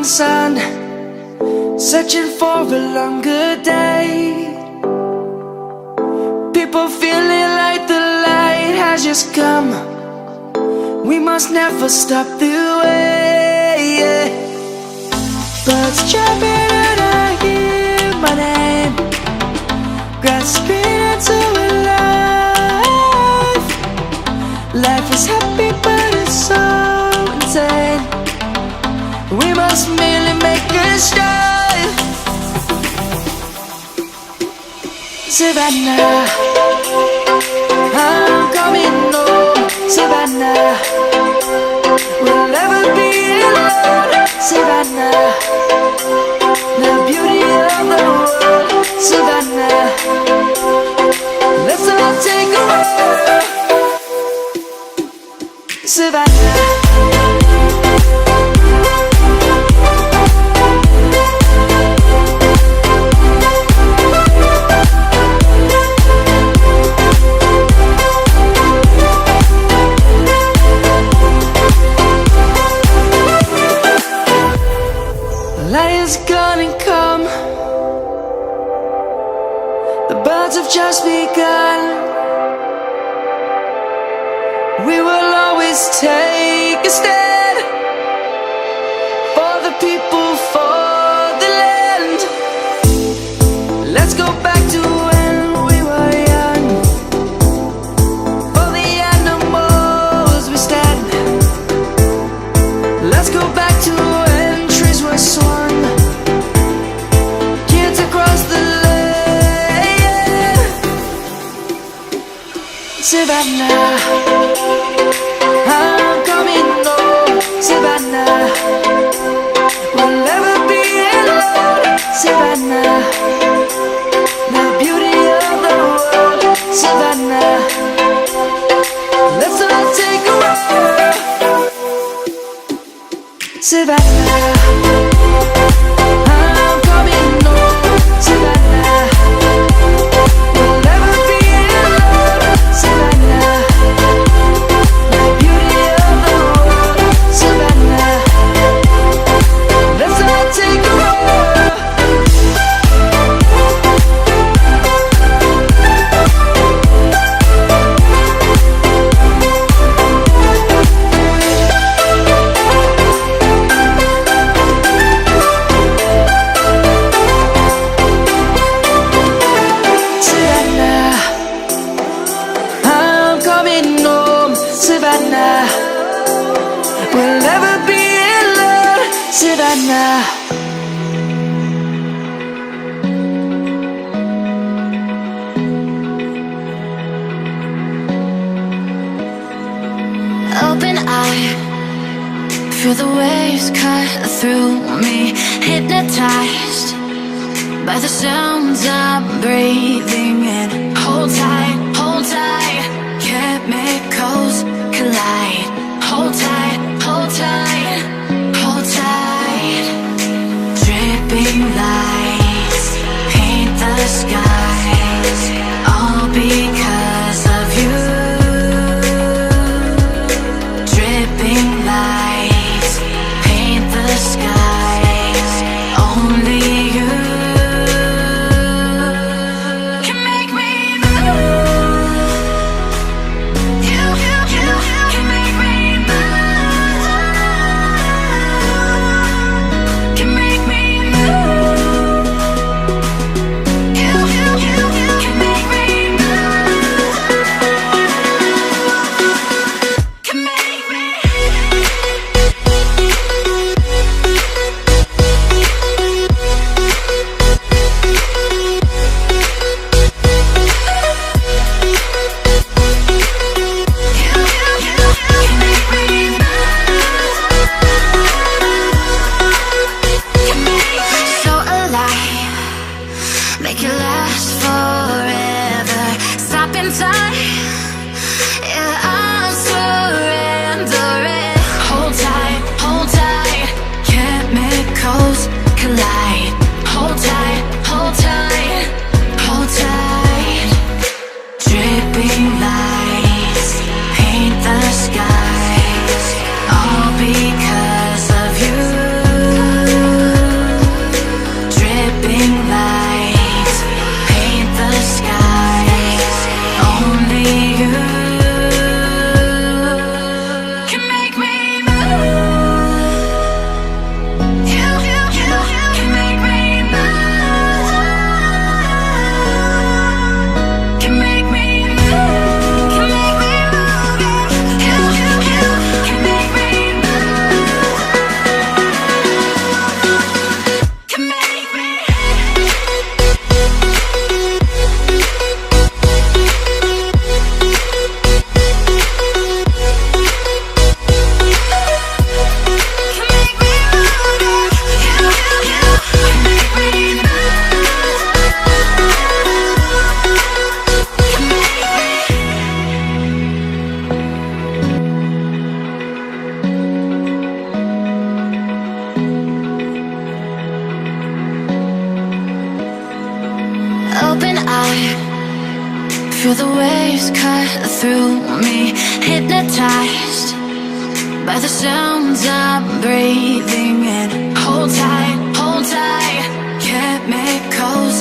sun, searching for a longer day. People feeling like the light has just come. We must never stop the way. Birds chirping and I hear my name, grasping into a life. Life is happy but it's so insane. We must merely make a start. Savannah, I'm coming home. Savannah, we'll never be alone. Savannah, the beauty of the world. Savannah, let's all take a walk. Savannah. Light is gonna come. The birds have just begun. We will always take a stand for the people, for the land. Let's go back to when we were young. For the animals we stand. Let's go back to when trees were swung. Kids across the land. Savannah, I'm coming home. Savannah, we'll never be alone. Savannah, the beauty of the world. Savannah, let's all take a walk. Savannah, I'm coming home. Savannah, we'll never be alone. Savannah, the beauty of the world. Savannah, let's all take a walk. Savannah, we'll never be alone. Savannah. Open eye, feel the waves cut through me. Hypnotized by the sounds I'm breathing in. Hold tight, hold tight. Chemicals collide. Hold tight, hold tight, hold tight. Dripping lights paint the skies, all because of you. Dripping lights paint the skies, only you can make me move. You can make me move. Can make me move. You can make me move. Can make me. So alive, make it last forever. Stop in time, yeah, I'm surrendering. Hold tight, chemicals collide. Hold tight, hold tight, hold tight. Dripping lights paint the skies, all because of you. waves cut through me, hypnotized by the sounds I'm breathing in. Hold tight, chemicals